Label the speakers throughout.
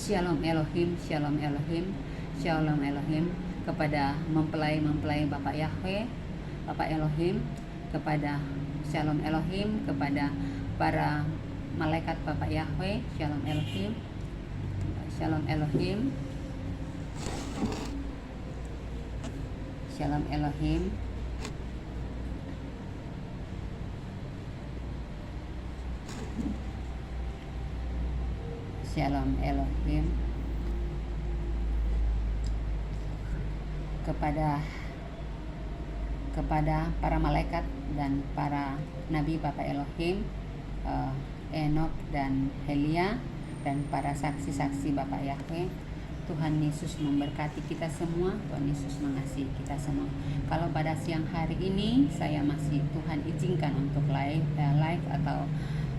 Speaker 1: Shalom Elohim, Shalom Elohim, Shalom Elohim kepada mempelai-mempelai Bapak Yahweh, Bapak Elohim, kepada Shalom Elohim kepada para malaikat Bapak Yahweh, Shalom Elohim, Shalom Elohim, Shalom Elohim, Shalom Elohim kepada para malaikat dan para nabi Bapak Elohim, Enok dan Helia, dan para saksi-saksi Bapak Yahweh. Tuhan Yesus memberkati kita semua. Tuhan Yesus mengasihi kita semua. Kalau pada siang hari ini saya masih Tuhan izinkan untuk live atau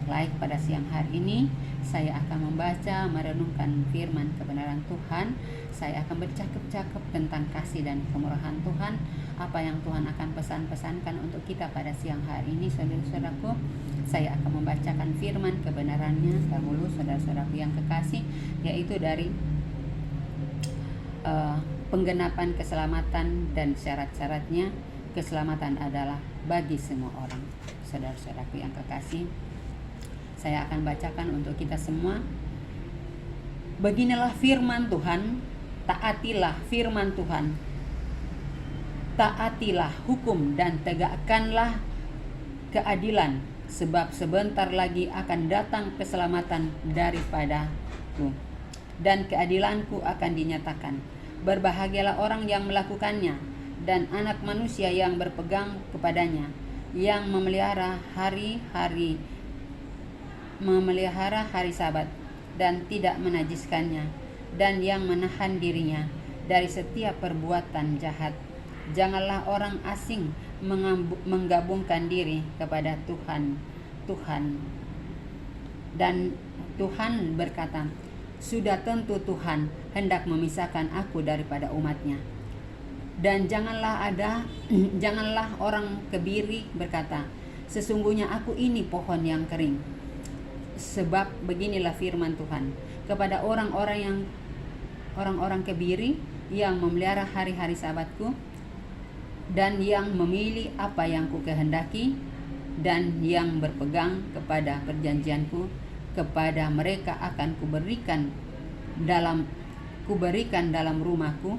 Speaker 1: live pada siang hari ini, saya akan membaca, merenungkan firman kebenaran Tuhan. Saya akan bercakap-cakap tentang kasih dan kemurahan Tuhan, apa yang Tuhan akan pesan-pesankan untuk kita pada siang hari ini, saudara-saudaraku. Saya akan membacakan firman kebenarannya dahulu, saudara-saudaraku yang kekasih, yaitu dari penggenapan keselamatan dan syarat-syaratnya. Keselamatan adalah bagi semua orang, saudara-saudaraku yang kekasih. Saya akan bacakan untuk kita semua. Beginilah firman Tuhan, taatilah firman Tuhan, taatilah hukum dan tegakkanlah keadilan, sebab sebentar lagi akan datang keselamatan daripadaku, dan keadilanku akan dinyatakan. Berbahagialah orang yang melakukannya, dan anak manusia yang berpegang kepadanya, yang memelihara hari Sabat dan tidak menajiskannya, dan yang menahan dirinya dari setiap perbuatan jahat. Janganlah orang asing menggabungkan diri kepada Tuhan. Dan Tuhan berkata, sudah tentu Tuhan hendak memisahkan aku daripada umatnya. Dan janganlah orang kebiri berkata, sesungguhnya aku ini pohon yang kering. Sebab beginilah firman Tuhan kepada orang-orang kebiri yang memelihara hari-hari Sabatku, dan yang memilih apa yang kukehendaki, dan yang berpegang kepada perjanjianku, kepada mereka akan kuberikan dalam rumahku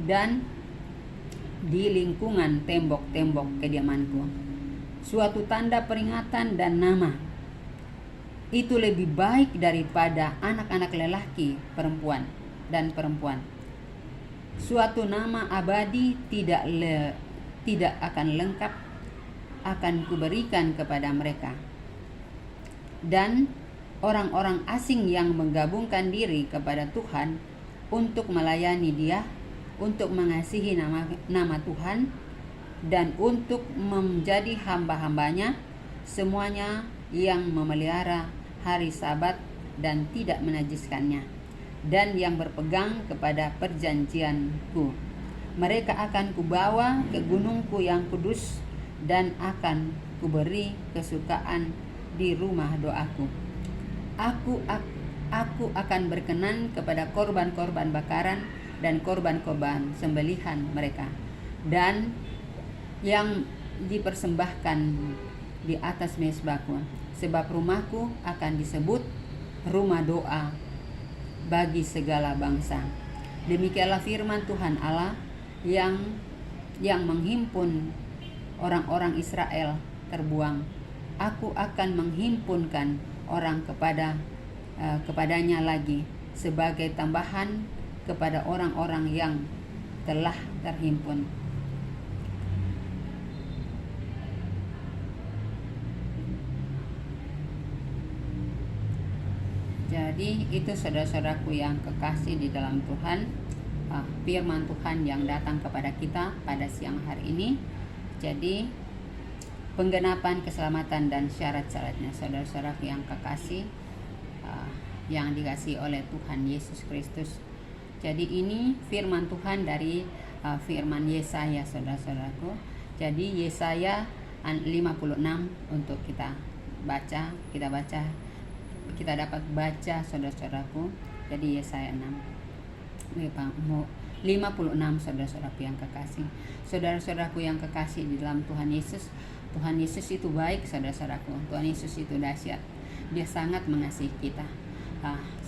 Speaker 1: dan di lingkungan tembok-tembok kediamanku suatu tanda peringatan dan nama. Itu lebih baik daripada anak-anak lelaki dan perempuan. Suatu nama abadi tidak akan lengkap akan kuberikan kepada mereka. Dan orang-orang asing yang menggabungkan diri kepada Tuhan untuk melayani Dia, untuk mengasihi nama Tuhan, dan untuk menjadi hamba-hambanya, semuanya yang memelihara hari Sabat dan tidak menajiskannya, dan yang berpegang kepada perjanjianku. Mereka akan kubawa ke gunungku yang kudus, dan akan kuberi kesukaan di rumah doaku. Aku akan berkenan kepada korban-korban bakaran dan korban-korban sembelihan mereka, dan yang dipersembahkan di atas mezbahku. Sebab rumahku akan disebut rumah doa bagi segala bangsa. Demikianlah firman Tuhan Allah yang menghimpun orang-orang Israel terbuang. Aku akan menghimpunkan orang kepadanya lagi sebagai tambahan kepada orang-orang yang telah terhimpun. Jadi itu saudara-saudaraku yang kekasih di dalam Tuhan, firman Tuhan yang datang kepada kita pada siang hari ini. Jadi penggenapan keselamatan dan syarat-syaratnya, saudara-saudaraku yang kekasih, yang dikasihi oleh Tuhan Yesus Kristus. Jadi ini firman Tuhan dari firman Yesaya, saudara-saudaraku. Jadi Yesaya 56 untuk kita dapat baca, saudara-saudaraku. Jadi Yesaya 6 56, saudara-saudaraku yang kekasih. Saudara-saudaraku yang kekasih di dalam Tuhan Yesus. Tuhan Yesus itu baik, saudara-saudaraku. Tuhan Yesus itu dahsyat. Dia sangat mengasihi kita.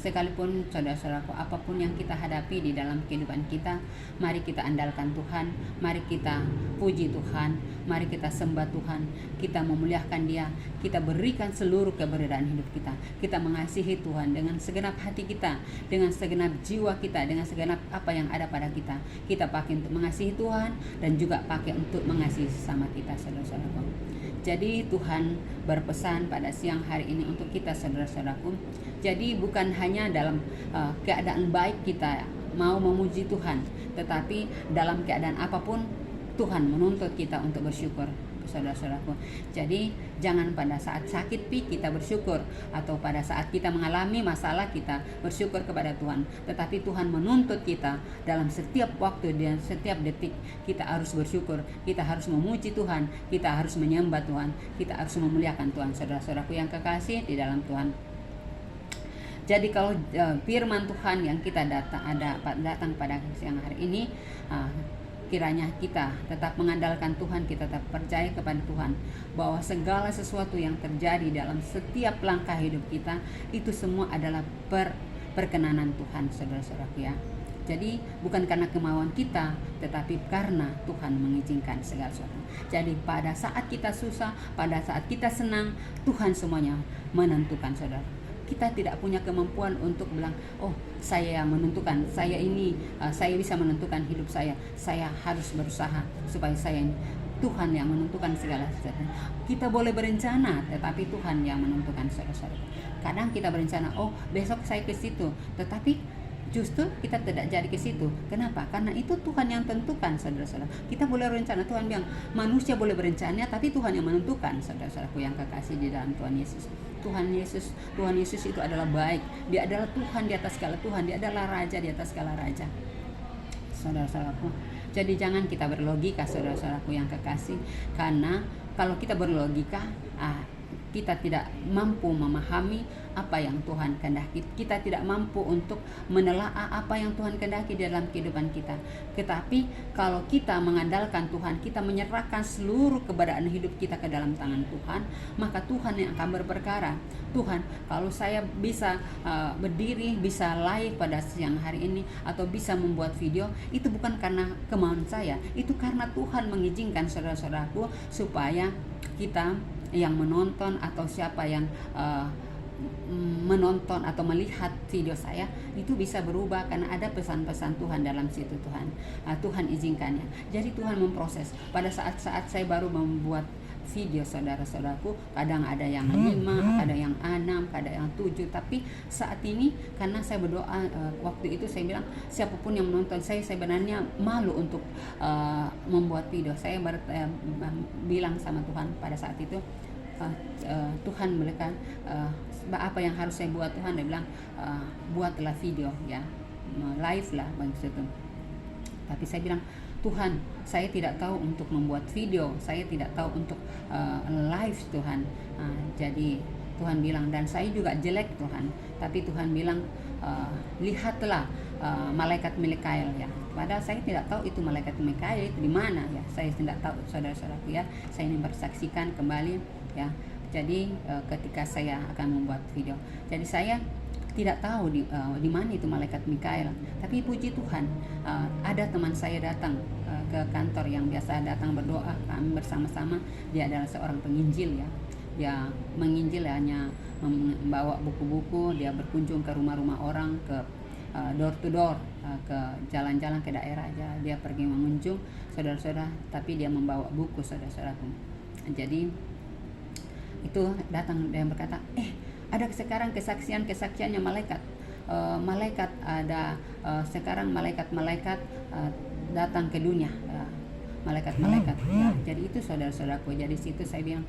Speaker 1: Sekalipun saudara-saudaraku, apapun yang kita hadapi di dalam kehidupan kita, mari kita andalkan Tuhan, mari kita puji Tuhan, mari kita sembah Tuhan, kita memuliakan Dia, kita berikan seluruh keberadaan hidup kita, kita mengasihi Tuhan dengan segenap hati kita, dengan segenap jiwa kita, dengan segenap apa yang ada pada kita. Kita pakai untuk mengasihi Tuhan dan juga pakai untuk mengasihi sesama kita, saudara-saudaraku. Jadi Tuhan berpesan pada siang hari ini untuk kita, saudara-saudaraku. Jadi bukan hanya dalam keadaan baik kita mau memuji Tuhan, tetapi dalam keadaan apapun Tuhan menuntut kita untuk bersyukur, saudara-saudaraku. Jadi jangan pada saat sakit kita bersyukur, atau pada saat kita mengalami masalah kita bersyukur kepada Tuhan, tetapi Tuhan menuntut kita dalam setiap waktu dan setiap detik kita harus bersyukur, kita harus memuji Tuhan, kita harus menyembah Tuhan, kita harus memuliakan Tuhan, saudara-saudaraku yang kekasih di dalam Tuhan. Jadi kalau firman Tuhan yang kita datang pada siang hari ini, kiranya kita tetap mengandalkan Tuhan, kita tetap percaya kepada Tuhan bahwa segala sesuatu yang terjadi dalam setiap langkah hidup kita itu semua adalah perkenanan Tuhan, saudara-saudaraku ya. Jadi bukan karena kemauan kita, tetapi karena Tuhan mengizinkan segala sesuatu. Jadi pada saat kita susah, pada saat kita senang, Tuhan semuanya menentukan, saudara. Kita tidak punya kemampuan untuk bilang, oh saya yang menentukan, saya bisa menentukan hidup saya harus berusaha supaya saya ini. Tuhan yang menentukan segala sesuatu. Kita boleh berencana, tetapi Tuhan yang menentukan, saudara-saudara. Kadang kita berencana, oh besok saya ke situ, tetapi justru kita tidak jadi ke situ. Kenapa? Karena itu Tuhan yang tentukan, saudara-saudara. Kita boleh berencana, Tuhan bilang manusia boleh berencana, tapi Tuhan yang menentukan, saudara-saudaraku yang kekasih di dalam Tuhan Yesus. Tuhan Yesus itu adalah baik. Dia adalah Tuhan di atas segala Tuhan. Dia adalah Raja di atas segala Raja, saudara-saudaraku. Jadi jangan kita berlogika, saudara-saudaraku yang kekasih, karena kalau kita berlogika, kita tidak mampu memahami apa yang Tuhan kehendaki. Kita tidak mampu untuk menelaah apa yang Tuhan kehendaki dalam kehidupan kita. Tetapi kalau kita mengandalkan Tuhan, kita menyerahkan seluruh keberadaan hidup kita ke dalam tangan Tuhan, maka Tuhan yang akan berperkara. Tuhan, kalau saya bisa berdiri, bisa live pada siang hari ini, atau bisa membuat video, itu bukan karena kemauan saya, itu karena Tuhan mengizinkan, saudara-saudaraku, supaya kita yang menonton atau siapa yang menonton atau melihat video saya itu bisa berubah karena ada pesan-pesan Tuhan dalam situ. Tuhan izinkannya. Jadi Tuhan memproses. Pada saat-saat saya baru membuat video, saudara-saudaraku, kadang ada yang 5, ada yang 6, ada yang 7, tapi saat ini karena saya berdoa, waktu itu saya bilang siapapun yang menonton saya sebenarnya malu untuk membuat video. Saya bilang sama Tuhan pada saat itu, Tuhan mereka apa yang harus saya buat, Tuhan. Dia bilang buatlah video ya, live lah maksudnya. Tapi saya bilang, Tuhan, saya tidak tahu untuk membuat video, saya tidak tahu untuk live, Tuhan. Jadi Tuhan bilang, dan saya juga jelek, Tuhan. Tapi Tuhan bilang, lihatlah malaikat Mikael ya. Padahal saya tidak tahu itu malaikat Mikael itu di mana ya. Saya tidak tahu, saudara-saudaraku ya. Saya ingin bersaksikan kembali ya. Jadi ketika saya akan membuat video, jadi saya tidak tahu di mana itu malaikat Mikael. Tapi puji Tuhan, ada teman saya datang ke kantor yang biasa datang berdoa, kami bersama-sama. Dia adalah seorang penginjil ya. Dia menginjil hanya membawa buku-buku, dia berkunjung ke rumah-rumah orang, ke door to door, ke jalan-jalan ke daerah aja. Dia pergi mengunjung saudara-saudara, tapi dia membawa buku, saudara-saudaraku. Jadi itu datang dan berkata, ada sekarang kesaksiannya malaikat. Malaikat ada sekarang malaikat datang ke dunia, malaikat-malaikat. Ya, jadi itu saudara-saudaraku. Jadi situ saya bilang,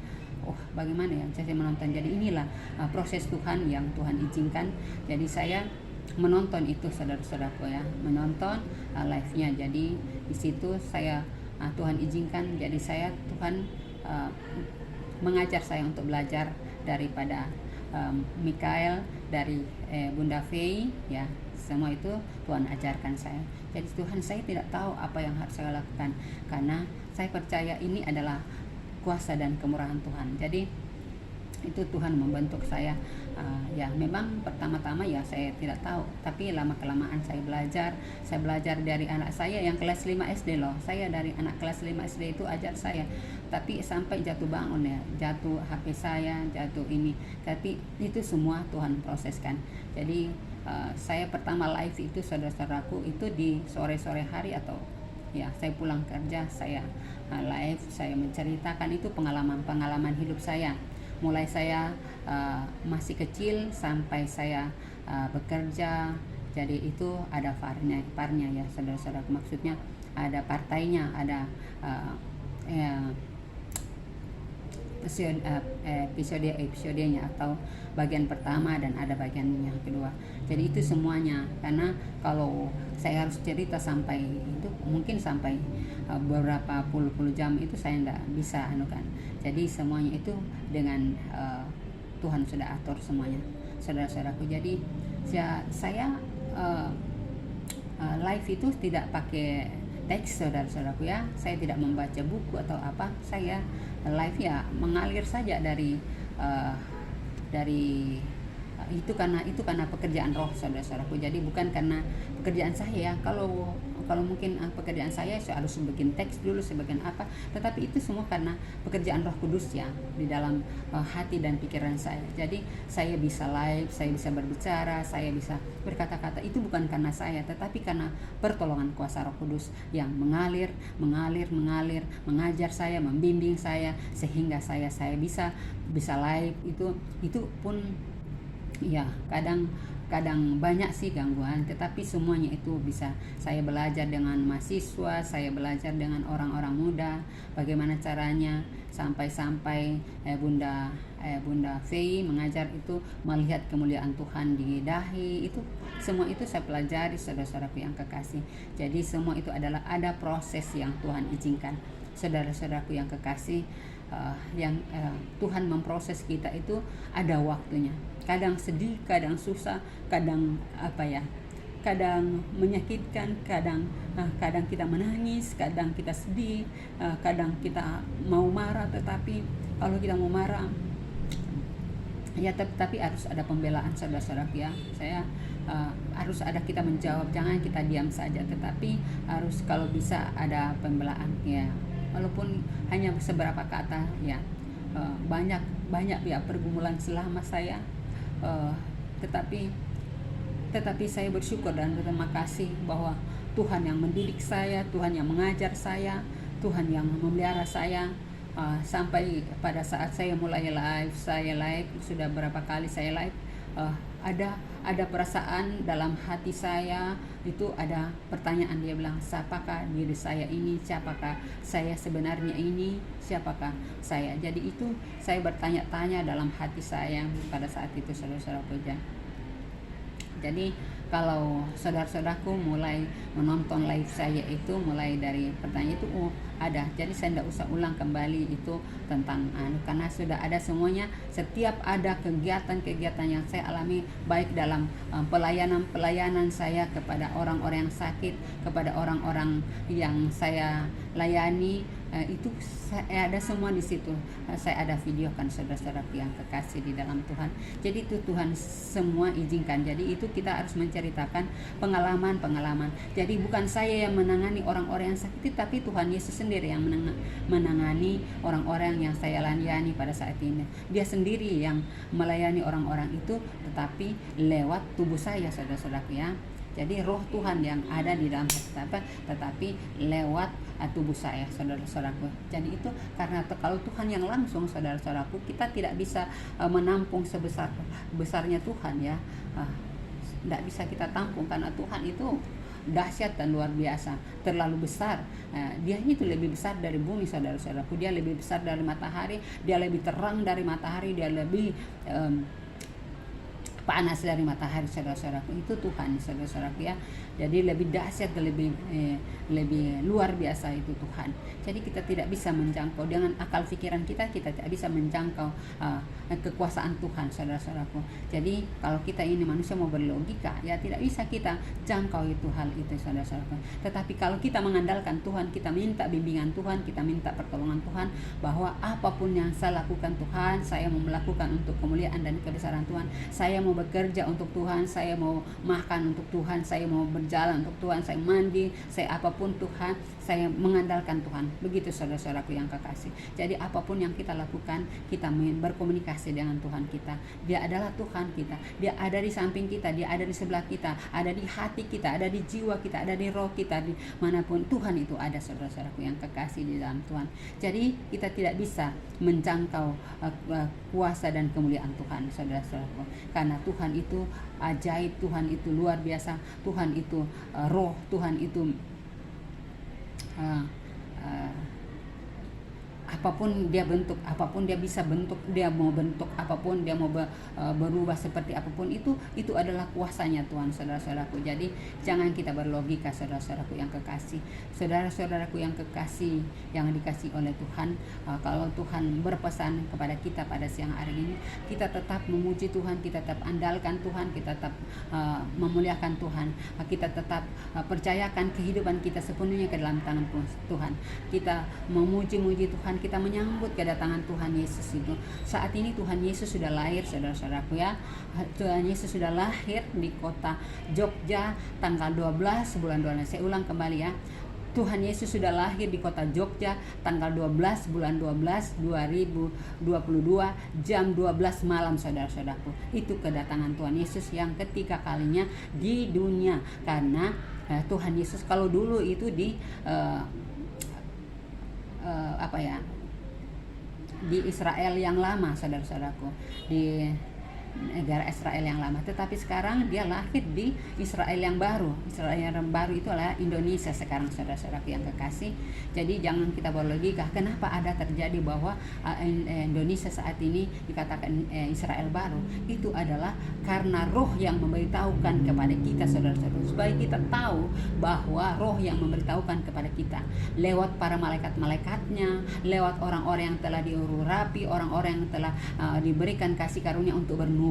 Speaker 1: bagaimana ya saya menonton. Jadi inilah proses Tuhan yang Tuhan izinkan. Jadi saya menonton itu, saudara-saudaraku ya, menonton live-nya. Jadi di situ saya Tuhan izinkan. Jadi saya Tuhan mengajar saya untuk belajar daripada Mikael, dari Bunda Fei, ya, semua itu Tuhan ajarkan saya. Jadi Tuhan, saya tidak tahu apa yang harus saya lakukan, karena saya percaya ini adalah kuasa dan kemurahan Tuhan. Jadi itu Tuhan membentuk saya. Ya memang pertama-tama ya saya tidak tahu, tapi lama kelamaan saya belajar dari anak saya yang kelas 5 SD loh. Saya dari anak kelas 5 SD itu ajar saya, tapi sampai jatuh bangun ya, jatuh HP saya, jatuh ini, tapi itu semua Tuhan proseskan. Jadi saya pertama live itu, saudara-saudaraku, itu di sore-sore hari, atau ya saya pulang kerja, saya live, saya menceritakan itu pengalaman hidup saya, mulai saya masih kecil sampai saya bekerja. Jadi itu ada parnya ya, saudara-saudara, maksudnya ada partainya, ada episodenya atau bagian pertama dan ada bagian yang kedua. Jadi itu semuanya, karena kalau saya harus cerita sampai itu mungkin sampai beberapa puluh jam itu saya tidak bisa anukan. Jadi semuanya itu dengan Tuhan sudah atur semuanya, saudara-saudaraku. Jadi saya live itu tidak pakai teks, saudara-saudaraku ya. Saya tidak membaca buku atau apa, saya live ya mengalir saja dari itu karena pekerjaan roh, saudara-saudaraku. Jadi bukan karena pekerjaan saya ya. Kalau mungkin pekerjaan saya harus bikin teks dulu, sebagian apa, tetapi itu semua karena pekerjaan Roh Kudus ya di dalam hati dan pikiran saya. Jadi saya bisa live, saya bisa berbicara, saya bisa berkata-kata, itu bukan karena saya, tetapi karena pertolongan kuasa Roh Kudus yang mengalir, mengajar saya, membimbing saya, sehingga saya bisa live. Itu pun ya kadang banyak sih gangguan, tetapi semuanya itu bisa saya belajar dengan mahasiswa, saya belajar dengan orang-orang muda, bagaimana caranya sampai Bunda Fei mengajar itu melihat kemuliaan Tuhan di dahi. Itu semua itu saya pelajari, saudara-saudaraku yang kekasih. Jadi semua itu adalah ada proses yang Tuhan izinkan, saudara-saudaraku yang kekasih. Tuhan memproses kita itu ada waktunya. Kadang sedih, kadang susah, kadang kadang menyakitkan, kadang kita menangis, kadang kita sedih, kadang kita mau marah. Tetapi kalau kita mau marah ya, tapi harus ada pembelaan, saudara-saudara ya. Saya harus ada kita menjawab, jangan kita diam saja, tetapi harus kalau bisa ada pembelaan ya, walaupun hanya seberapa kata ya. Banyak ya pergumulan selama saya, tetapi saya bersyukur dan berterima kasih bahwa Tuhan yang mendidik saya, Tuhan yang mengajar saya, Tuhan yang memelihara saya, sampai pada saat saya mulai live, sudah berapa kali saya live, ada perasaan dalam hati saya, itu ada pertanyaan, dia bilang, siapakah diri saya ini, siapakah saya sebenarnya ini, siapakah saya. Jadi itu saya bertanya-tanya dalam hati saya pada saat itu, saudara-saudaraku. Jadi kalau saudara-saudaraku mulai menonton live saya itu, mulai dari pertanyaan itu ada, jadi saya tidak usah ulang kembali itu tentang karena sudah ada semuanya. Setiap ada kegiatan-kegiatan yang saya alami, baik dalam pelayanan saya kepada orang-orang yang sakit, kepada orang-orang yang saya layani, itu saya ada semua di situ. Saya ada videokan, saudara-saudara yang kekasih di dalam Tuhan. Jadi itu Tuhan semua izinkan. Jadi itu kita harus menceritakan pengalaman. Jadi bukan saya yang menangani orang-orang yang sakit, tapi Tuhan Yesus sendiri yang menangani orang-orang yang saya layani pada saat ini. Dia sendiri yang melayani orang-orang itu, tetapi lewat tubuh saya, saudara-saudara ya. Jadi roh Tuhan yang ada di dalam hati, tetapi lewat tubuh saya, saudara-saudaraku. Jadi itu karena kalau Tuhan yang langsung, saudara-saudaraku, kita tidak bisa menampung besarnya Tuhan ya. Tidak bisa kita tampung, karena Tuhan itu dahsyat dan luar biasa, terlalu besar. Dia itu lebih besar dari bumi, saudara-saudaraku. Dia lebih besar dari matahari, dia lebih terang dari matahari, dia lebih panas dari matahari, saudara-saudaraku. Itu Tuhan, saudara-saudaraku ya. Jadi lebih dahsyat, lebih luar biasa itu Tuhan. Jadi kita tidak bisa menjangkau dengan akal pikiran kita tidak bisa menjangkau kekuasaan Tuhan, saudara-saudaraku. Jadi kalau kita ini manusia mau berlogika, ya tidak bisa kita jangkau itu hal itu, saudara-saudaraku. Tetapi kalau kita mengandalkan Tuhan, kita minta bimbingan Tuhan, kita minta pertolongan Tuhan, bahwa apapun yang saya lakukan Tuhan, saya mau melakukan untuk kemuliaan dan kebesaran Tuhan. Saya mau bekerja untuk Tuhan, saya mau makan untuk Tuhan, saya mau berjalan untuk Tuhan, saya mandi, saya apapun Tuhan, saya mengandalkan Tuhan. Begitu saudara-saudaraku yang kekasih. Jadi apapun yang kita lakukan, kita berkomunikasi dengan Tuhan kita. Dia adalah Tuhan kita. Dia ada di samping kita, dia ada di sebelah kita, ada di hati kita, ada di jiwa kita, ada di roh kita, di manapun Tuhan itu ada, saudara-saudaraku yang kekasih di dalam Tuhan. Jadi kita tidak bisa menjangkau kuasa dan kemuliaan Tuhan, saudara-saudaraku. Karena Tuhan itu ajaib, Tuhan itu luar biasa, Tuhan itu roh, Tuhan itu apapun dia bentuk, apapun dia bisa bentuk, dia mau bentuk apapun, dia mau berubah seperti apapun, itu adalah kuasanya Tuhan, saudara-saudaraku. Jadi jangan kita berlogika, saudara-saudaraku yang kekasih. Saudara-saudaraku yang kekasih, yang dikasih oleh Tuhan, kalau Tuhan berpesan kepada kita pada siang hari ini, kita tetap memuji Tuhan, kita tetap andalkan Tuhan, kita tetap memuliakan Tuhan, kita tetap percayakan kehidupan kita sepenuhnya ke dalam tangan Tuhan. Kita memuji-muji Tuhan, kita menyambut kedatangan Tuhan Yesus itu. Saat ini Tuhan Yesus sudah lahir, saudara-saudaraku ya. Tuhan Yesus sudah lahir di kota Jogja tanggal 12 bulan 12. Saya ulang kembali ya. Tuhan Yesus sudah lahir di kota Jogja tanggal 12 bulan 12 2022 jam 12 malam, saudara-saudaraku. Itu kedatangan Tuhan Yesus yang ketiga kalinya di dunia. Karena Tuhan Yesus kalau dulu itu di di Israel yang lama, saudara-saudaraku, di negara Israel yang lama. Tetapi sekarang dia lahir di Israel yang baru. Israel yang baru itu adalah Indonesia sekarang, saudara-saudaraku yang kekasih. Jadi jangan kita berlogika kenapa ada terjadi bahwa Indonesia saat ini dikatakan Israel baru. Itu adalah karena roh yang memberitahukan kepada kita, saudara-saudara, supaya kita tahu bahwa roh yang memberitahukan kepada kita lewat para malaikat-malaikatnya, lewat orang-orang yang telah diurapi, orang-orang yang telah diberikan kasih karunia untuk bernubuat.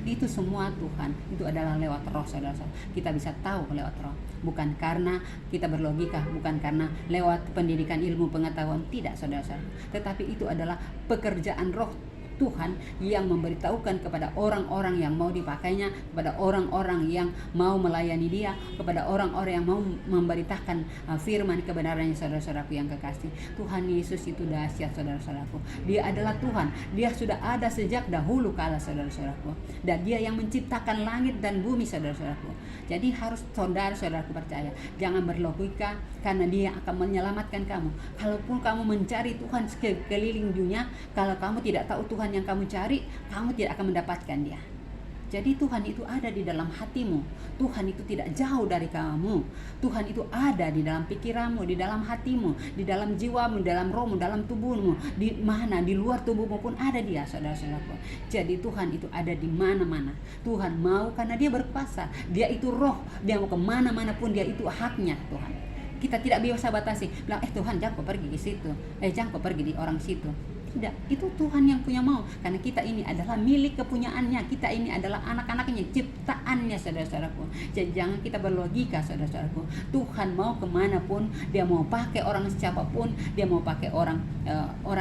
Speaker 1: Itu semua Tuhan, itu adalah lewat roh, saudara-saudara. Kita bisa tahu lewat roh, bukan karena kita berlogika, bukan karena lewat pendidikan ilmu pengetahuan, tidak, saudara-saudara. Tetapi itu adalah pekerjaan roh Tuhan yang memberitahukan kepada orang-orang yang mau dipakainya, kepada orang-orang yang mau melayani dia, kepada orang-orang yang mau memberitakan firman kebenarannya, saudara-saudaraku yang kekasih. Tuhan Yesus itu dahsyat, saudara-saudaraku. Dia adalah Tuhan. Dia sudah ada sejak dahulu kala, saudara-saudaraku. Dan dia yang menciptakan langit dan bumi, saudara-saudaraku. Jadi harus saudara-saudaraku percaya. Jangan berlogika, karena dia akan menyelamatkan kamu. Kalaupun kamu mencari Tuhan sekeliling dunia, kalau kamu tidak tahu Tuhan yang kamu cari, kamu tidak akan mendapatkan dia. Jadi Tuhan itu ada di dalam hatimu. Tuhan itu tidak jauh dari kamu. Tuhan itu ada di dalam pikiranmu, di dalam hatimu, di dalam jiwamu, di dalam rohmu, dalam tubuhmu. Di mana, di luar tubuhmu pun ada dia, saudara-saudaraku. Jadi Tuhan itu ada di mana-mana. Tuhan mau karena dia berkuasa. Dia itu roh. Dia mau kemana-mana pun, dia itu haknya Tuhan. Kita tidak bisa batasi. Bilang, Tuhan jangan kau pergi ke situ. Jangan kau pergi di orang situ. Tidak, itu Tuhan yang punya mau. Karena kita ini adalah milik kepunyaannya. Kita ini adalah anak-anaknya, ciptaannya, saudara-saudaraku. Jadi jangan kita berlogika, saudara-saudaraku. Tuhan mau kemanapun, dia mau pakai orang siapapun, dia mau pakai orang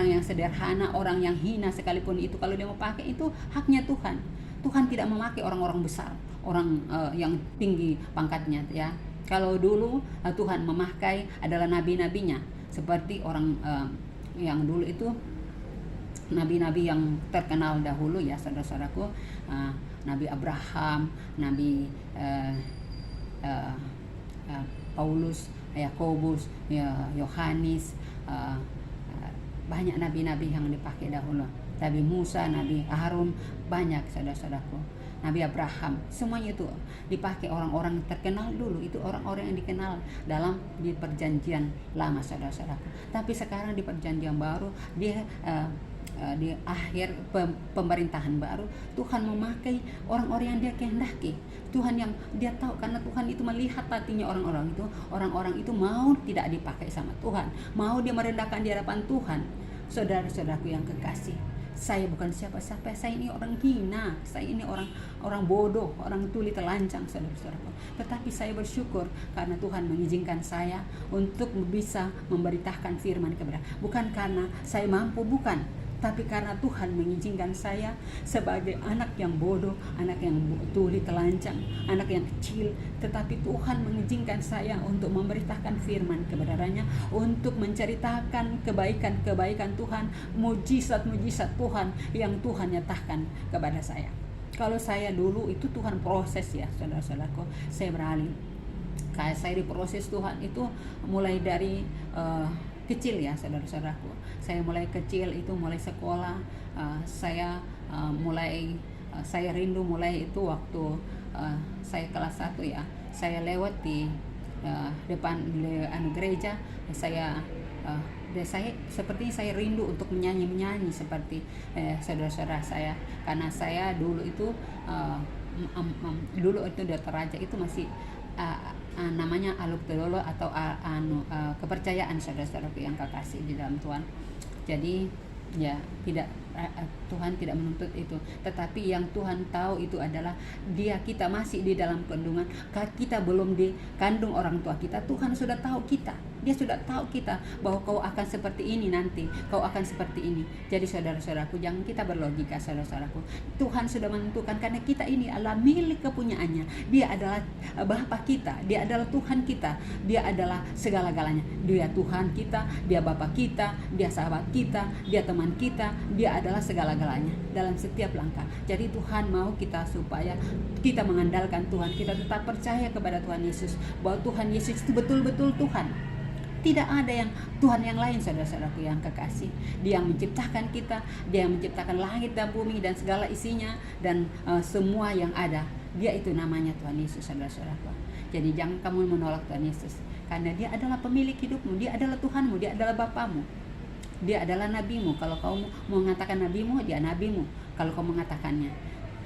Speaker 1: yang sederhana, orang yang hina sekalipun, itu kalau dia mau pakai, itu haknya Tuhan. Tuhan tidak memakai orang-orang besar, orang yang tinggi pangkatnya, ya. Kalau dulu Tuhan memakai adalah nabi-nabinya, seperti orang yang dulu itu nabi-nabi yang terkenal dahulu, ya, saudara-saudaraku. Nabi Abraham, Nabi Paulus, Yakobus, Yohanes, banyak nabi-nabi yang dipakai dahulu. Nabi Musa, Nabi Harun, banyak, saudara-saudaraku. Nabi Abraham, semuanya itu dipakai orang-orang terkenal dulu. Itu orang-orang yang dikenal di perjanjian lama, saudara-saudaraku. Tapi sekarang di perjanjian baru, dia di akhir pemerintahan baru, Tuhan memakai orang-orang yang dia kehendaki. Tuhan yang dia tahu, karena Tuhan itu melihat hatinya orang-orang itu mau tidak dipakai sama Tuhan, mau dia merendahkan di hadapan Tuhan. Saudara-saudaraku yang kekasih, saya bukan siapa-siapa, saya ini orang hina, saya ini orang bodoh, orang tuli telanjang, saudara-saudaraku. Tetapi saya bersyukur karena Tuhan mengizinkan saya untuk bisa memberitakan firman kebenaran. Bukan karena saya mampu, bukan, tapi karena Tuhan mengizinkan saya sebagai anak yang bodoh, anak yang tuli telanjang, anak yang kecil, tetapi Tuhan mengizinkan saya untuk memberitakan firman kebenarannya, untuk menceritakan kebaikan-kebaikan Tuhan, mujizat-mujizat Tuhan yang Tuhan nyatakan kepada saya. Kalau saya dulu itu Tuhan proses ya, saudara-saudaraku, saya beralih. Kayak saya diproses Tuhan itu mulai dari kecil ya, saudara-saudaraku. Saya mulai kecil itu mulai sekolah, saya rindu mulai itu waktu saya kelas 1 ya. Saya lewat di depan gereja, saya sepertinya saya rindu untuk menyanyi seperti saudara-saudara saya, karena saya dulu itu Dr. Raja itu masih namanya aluk telolo atau kepercayaan, saudara-saudaraku yang kekasih di dalam Tuhan. Jadi ya Tuhan tidak menuntut itu, tetapi yang Tuhan tahu itu adalah kita masih di dalam kandungan, kita belum dikandung orang tua kita. Tuhan sudah tahu kita, Dia sudah tahu kita bahwa kau akan seperti ini nanti, kau akan seperti ini. Jadi saudara-saudaraku, jangan kita berlogika, saudara-saudaraku. Tuhan sudah menentukan, karena kita ini adalah milik kepunyaannya. Dia adalah Bapa kita, Dia adalah Tuhan kita, Dia adalah segala-galanya. Dia Tuhan kita, Dia Bapa kita, Dia sahabat kita, Dia teman kita, Dia adalah segala-galanya dalam setiap langkah. Jadi Tuhan mau kita supaya kita mengandalkan Tuhan, kita tetap percaya kepada Tuhan Yesus, bahwa Tuhan Yesus itu betul-betul Tuhan. Tidak ada yang Tuhan yang lain, saudara-saudaraku yang kekasih. Dia yang menciptakan kita, Dia yang menciptakan langit dan bumi dan segala isinya, dan semua yang ada. Dia itu namanya Tuhan Yesus, saudara-saudaraku. Jadi jangan kamu menolak Tuhan Yesus, karena Dia adalah pemilik hidupmu, Dia adalah Tuhanmu, Dia adalah Bapamu, Dia adalah nabimu. Kalau kau mau mengatakan nabimu, Dia nabimu kalau kau mengatakannya.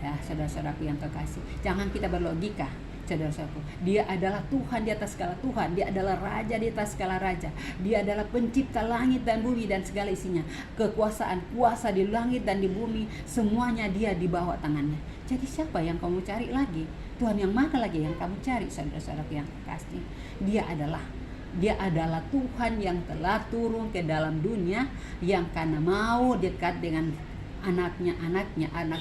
Speaker 1: Ya, saudara-saudaraku yang kekasih, jangan kita berlogika, saudara-saudaraku. Dia adalah Tuhan di atas segala Tuhan, Dia adalah Raja di atas segala Raja, Dia adalah pencipta langit dan bumi dan segala isinya. Kekuasaan, kuasa di langit dan di bumi, semuanya Dia di bawah tangannya. Jadi siapa yang kamu cari lagi? Tuhan yang mana lagi yang kamu cari, saudara-saudaraku yang kekasih? Dia adalah Tuhan yang telah turun ke dalam dunia, yang karena mau dekat dengan anak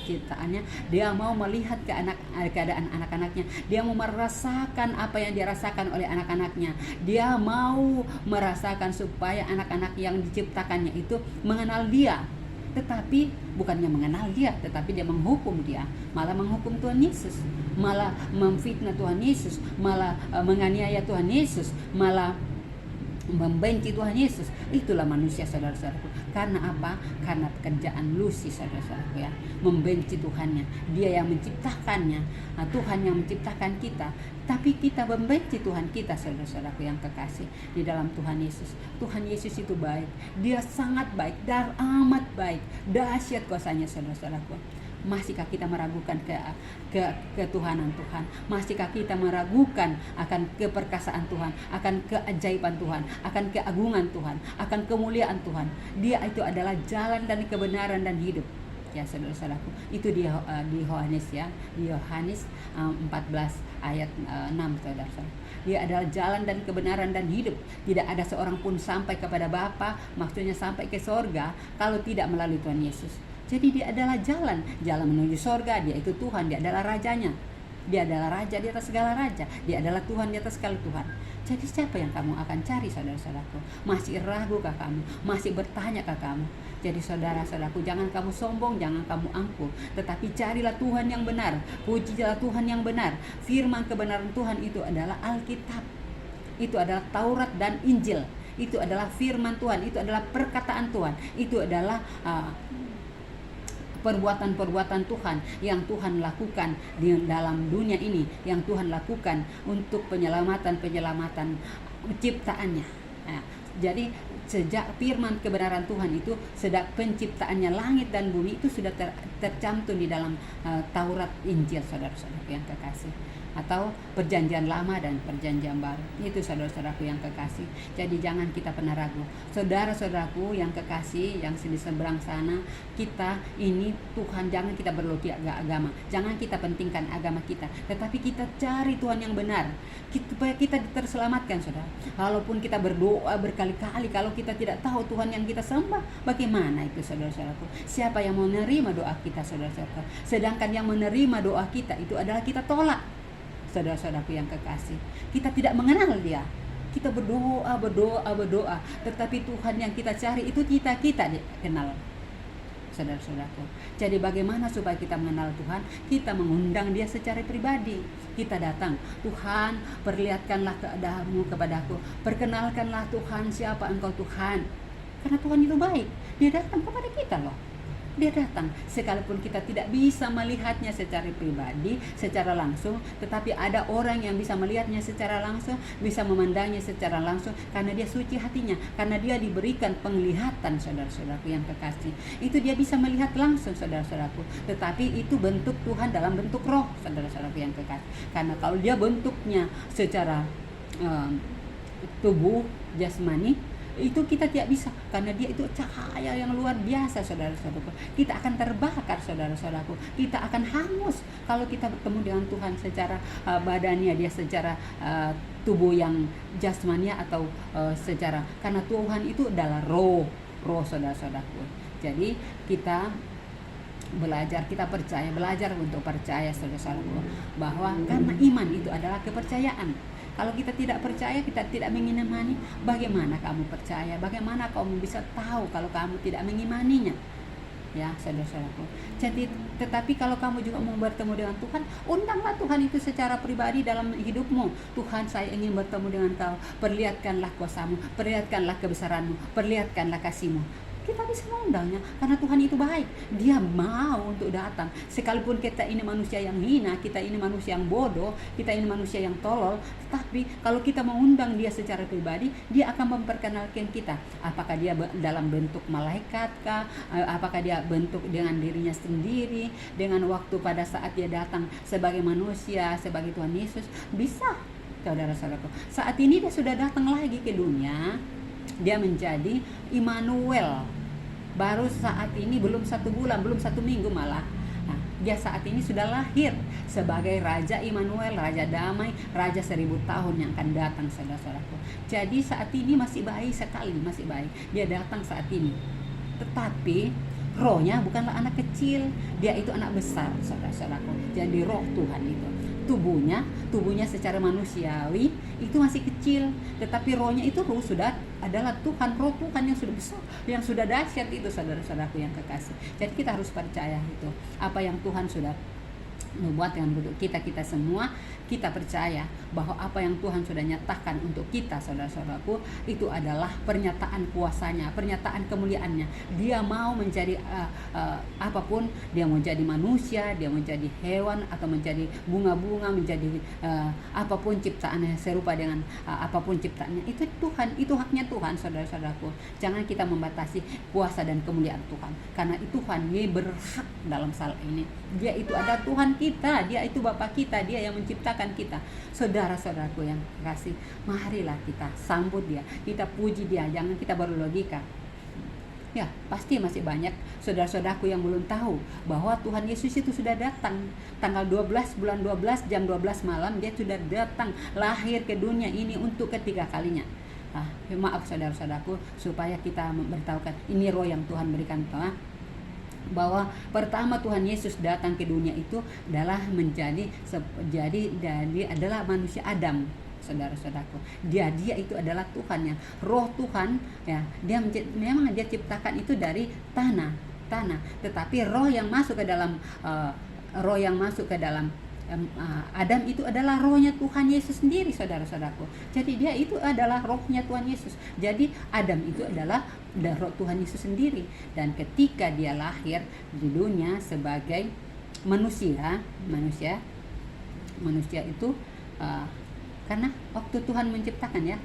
Speaker 1: ciptaannya, Dia mau melihat keadaan anak-anaknya, Dia mau merasakan apa yang dirasakan oleh anak-anaknya, Dia mau merasakan supaya anak-anak yang diciptakannya itu mengenal Dia. Tetapi bukannya mengenal Dia, tetapi dia menghukum Dia, malah menghukum Tuhan Yesus, malah memfitnah Tuhan Yesus, malah menganiaya Tuhan Yesus, malah membenci Tuhan Yesus. Itulah manusia, saudara-saudaraku. Karena apa? Karena pekerjaan Lucy, saudara-saudaraku ya, membenci Tuhannya. Dia yang menciptakannya, Tuhan yang menciptakan kita, tapi kita membenci Tuhan kita, saudara-saudaraku yang kekasih di dalam Tuhan Yesus. Tuhan Yesus itu baik, Dia sangat baik, dan amat baik, dahsyat kuasanya, saudara-saudaraku. Masihkah kita meragukan ketuhanan Tuhan? Masihkah kita meragukan akan keperkasaan Tuhan, akan keajaiban Tuhan, akan keagungan Tuhan, akan kemuliaan Tuhan? Dia itu adalah jalan dan kebenaran dan hidup. Ya, saudara-saudaraku, itu di Yohanes ya, di Yohanes 14 ayat 6, saudara-saudara. Dia adalah jalan dan kebenaran dan hidup. Tidak ada seorang pun sampai kepada Bapa, maksudnya sampai ke sorga, kalau tidak melalui Tuhan Yesus. Jadi Dia adalah jalan menuju sorga. Dia itu Tuhan, Dia adalah rajanya, Dia adalah Raja di atas segala raja, Dia adalah Tuhan di atas segala Tuhan. Jadi siapa yang kamu akan cari, saudara-saudaraku? Masih ragukah kamu? Masih bertanyakah kamu? Jadi saudara-saudaraku, jangan kamu sombong, jangan kamu angkuh, tetapi carilah Tuhan yang benar, pujilah Tuhan yang benar. Firman kebenaran Tuhan itu adalah Alkitab, itu adalah Taurat dan Injil, itu adalah firman Tuhan, itu adalah perkataan Tuhan, itu adalah perbuatan-perbuatan Tuhan yang Tuhan lakukan di dalam dunia ini, yang Tuhan lakukan untuk penyelamatan ciptaannya. Nah, Jadi sejak firman kebenaran Tuhan itu, sejak penciptaannya langit dan bumi itu sudah tercantum di dalam Taurat, Injil, saudara-saudaraku yang kekasih, atau perjanjian lama dan perjanjian baru. Itu saudara-saudaraku yang kekasih. Jadi jangan kita pernah ragu. Saudara-saudaraku yang kekasih, yang di seberang sana, kita ini Tuhan, jangan kita berlutut agama. Jangan kita pentingkan agama kita, tetapi kita cari Tuhan yang benar. Supaya kita terselamatkan, saudara. Walaupun kita berdoa berkali-kali, kalau kita tidak tahu Tuhan yang kita sembah, bagaimana itu, saudara-saudaraku? Siapa yang mau menerima doa kita, saudara-saudaraku? Sedangkan yang menerima doa kita itu adalah kita tolak. Saudara-saudaraku yang kekasih, kita tidak mengenal dia. Kita berdoa, tetapi Tuhan yang kita cari itu kita kenal, saudara-saudaraku. Jadi bagaimana supaya kita mengenal Tuhan? Kita mengundang dia secara pribadi. Kita datang, Tuhan, perlihatkanlah keadaanmu kepadaku. Perkenalkanlah Tuhan, siapa engkau Tuhan. Karena Tuhan itu baik, dia datang kepada kita loh. Dia datang, sekalipun kita tidak bisa melihatnya secara pribadi, secara langsung, tetapi ada orang yang bisa melihatnya secara langsung, bisa memandangnya secara langsung, karena dia suci hatinya, karena dia diberikan penglihatan, saudara-saudaraku yang kekasih. Itu dia bisa melihat langsung, saudara-saudaraku. Tetapi itu bentuk Tuhan dalam bentuk roh, saudara-saudaraku yang kekasih. Karena kalau dia bentuknya secara tubuh jasmani, itu kita tidak bisa, karena dia itu cahaya yang luar biasa, saudara-saudaraku. Kita akan terbakar, saudara-saudaraku. Kita akan hangus kalau kita bertemu dengan Tuhan secara badannya, dia secara tubuh yang jasmania, atau secara, karena Tuhan itu adalah roh, saudara-saudaraku. Jadi kita belajar untuk percaya, saudara-saudaraku, bahwa karena iman itu adalah kepercayaan. Kalau kita tidak percaya, kita tidak mengimani, bagaimana kamu percaya? Bagaimana kamu bisa tahu kalau kamu tidak mengimaninya? Ya, saudara-saudaraku. Jadi, tetapi kalau kamu juga mau bertemu dengan Tuhan, undanglah Tuhan itu secara pribadi dalam hidupmu. Tuhan, saya ingin bertemu dengan kau. Perlihatkanlah kuasamu, perlihatkanlah kebesaranmu, perlihatkanlah kasihmu. Kita bisa mengundangnya, karena Tuhan itu baik. Dia mau untuk datang. Sekalipun kita ini manusia yang hina, kita ini manusia yang bodoh, kita ini manusia yang tolol, tetapi kalau kita mengundang dia secara pribadi, dia akan memperkenalkan kita. Apakah dia dalam bentuk malaikat kah? Apakah dia bentuk dengan dirinya sendiri, dengan waktu pada saat dia datang sebagai manusia, sebagai Tuhan Yesus? Bisa, saudara-saudaraku. Saat ini dia sudah datang lagi ke dunia. Dia menjadi Immanuel. Baru saat ini, belum 1 bulan, belum 1 minggu malah. Nah, dia saat ini sudah lahir sebagai Raja Immanuel, Raja Damai, Raja 1000 tahun yang akan datang, saudara-saudaraku. Jadi saat ini masih baik sekali, masih baik. Dia datang saat ini. Tetapi rohnya bukanlah anak kecil, dia itu anak besar, saudara-saudaraku. Jadi roh Tuhan itu, tubuhnya secara manusiawi itu masih kecil, tetapi rohnya itu sudah adalah Tuhan, roh Tuhan yang sudah besar, yang sudah dahsyat itu, saudara-saudaraku yang kekasih. Jadi kita harus percaya itu, apa yang Tuhan sudah membuat dengan kita semua. Kita percaya bahwa apa yang Tuhan sudah nyatakan untuk kita, saudara-saudaraku, itu adalah pernyataan kuasanya, pernyataan kemuliaannya. Dia mau menjadi apapun, dia mau jadi manusia, dia mau jadi hewan, atau menjadi bunga-bunga, menjadi apapun ciptaannya, serupa dengan apapun ciptaannya. Itu Tuhan, itu haknya Tuhan, saudara-saudaraku. Jangan kita membatasi kuasa dan kemuliaan Tuhan, karena itu Tuhan, dia berhak dalam hal ini. Dia itu ada Tuhan kita, dia itu Bapa kita, dia yang menciptakan kita. Saudara-saudaraku yang kasih, marilah kita sambut dia, kita puji dia, jangan kita berlogika. Ya, pasti masih banyak saudara-saudaraku yang belum tahu bahwa Tuhan Yesus itu sudah datang. Tanggal 12 bulan 12 jam 12 malam dia sudah datang, lahir ke dunia ini untuk ketiga kalinya. Maaf saudara-saudaraku, supaya kita memberitahukan ini roh yang Tuhan berikan, bahwa pertama Tuhan Yesus datang ke dunia itu adalah adalah manusia Adam, saudara-saudaraku. Dia itu adalah Tuhan, yang roh Tuhan, ya. Memang dia ciptakan itu dari tanah, tetapi roh yang masuk ke dalam Adam itu adalah rohnya Tuhan Yesus sendiri, saudara-saudaraku. Jadi dia itu adalah rohnya Tuhan Yesus. Jadi Adam itu adalah roh Tuhan Yesus sendiri. Dan ketika dia lahir di dunia sebagai manusia itu karena waktu Tuhan menciptakan, ya,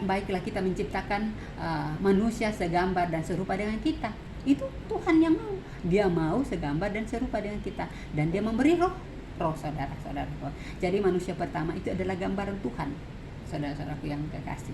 Speaker 1: baiklah kita menciptakan manusia segambar dan serupa dengan kita. Itu Tuhan yang mau. Dia mau segambar dan serupa dengan kita, dan dia memberi roh saudara-saudara. Jadi manusia pertama itu adalah gambaran Tuhan, saudara-saudaraku yang kekasih.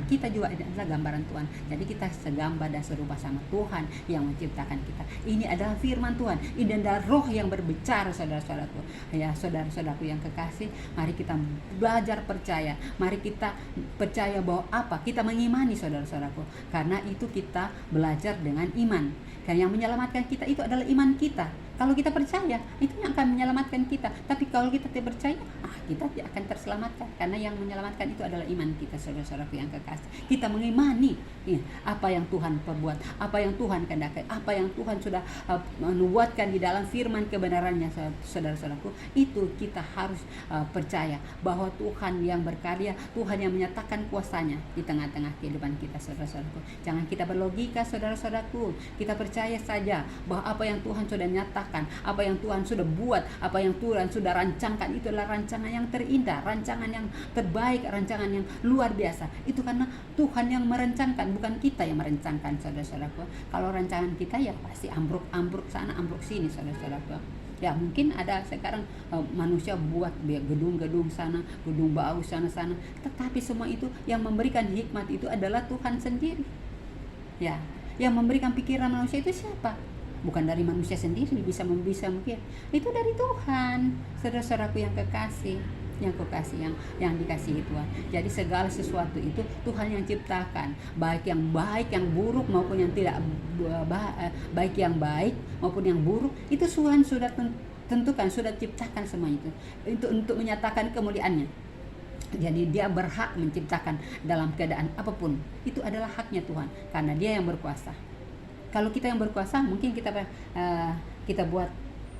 Speaker 1: Kita juga adalah gambaran Tuhan. Jadi kita segambar dan serupa sama Tuhan yang menciptakan kita. Ini adalah firman Tuhan. Ini adalah roh yang berbicara, saudara-saudaraku. Ya, saudara-saudaraku yang kekasih, mari kita belajar percaya. Mari kita percaya bahwa kita mengimani, saudara-saudaraku. Karena itu kita belajar dengan iman. Dan yang menyelamatkan kita itu adalah iman kita. Kalau kita percaya, itu yang akan menyelamatkan kita. Tapi kalau kita tidak percaya, kita tidak akan terselamatkan. Karena yang menyelamatkan itu adalah iman kita, saudara-saudaraku yang kekasih. Kita mengimani apa yang Tuhan perbuat, apa yang Tuhan kehendaki, apa yang Tuhan sudah menubuatkan di dalam firman kebenarannya, saudara-saudaraku. Itu kita harus percaya bahwa Tuhan yang berkarya, Tuhan yang menyatakan kuasanya di tengah-tengah kehidupan kita, saudara-saudaraku. Jangan kita berlogika, saudara-saudaraku. Kita percaya saja bahwa apa yang Tuhan sudah nyatakan, apa yang Tuhan sudah buat, apa yang Tuhan sudah rancangkan, itu adalah rancangan yang terindah, rancangan yang terbaik, rancangan yang luar biasa. Itu karena Tuhan yang merencanakan, bukan kita yang merencanakan, saudara-saudaraku. Kalau rancangan kita ya pasti ambruk sana, ambruk sini, saudara-saudaraku. Ya mungkin ada sekarang manusia buat gedung-gedung sana, gedung bau sana, tetapi semua itu yang memberikan hikmat itu adalah Tuhan sendiri. Ya, yang memberikan pikiran manusia itu siapa? Bukan dari manusia sendiri bisa mungkin. Itu dari Tuhan, saudara-saudaraku yang kekasih, yang dikasihi Tuhan. Jadi segala sesuatu itu Tuhan yang ciptakan, baik yang buruk maupun yang tidak baik yang baik maupun yang buruk, itu Tuhan sudah tentukan, sudah ciptakan semua itu untuk menyatakan kemuliaannya. Jadi dia berhak menciptakan dalam keadaan apapun. Itu adalah haknya Tuhan, karena dia yang berkuasa. Kalau kita yang berkuasa, mungkin kita buat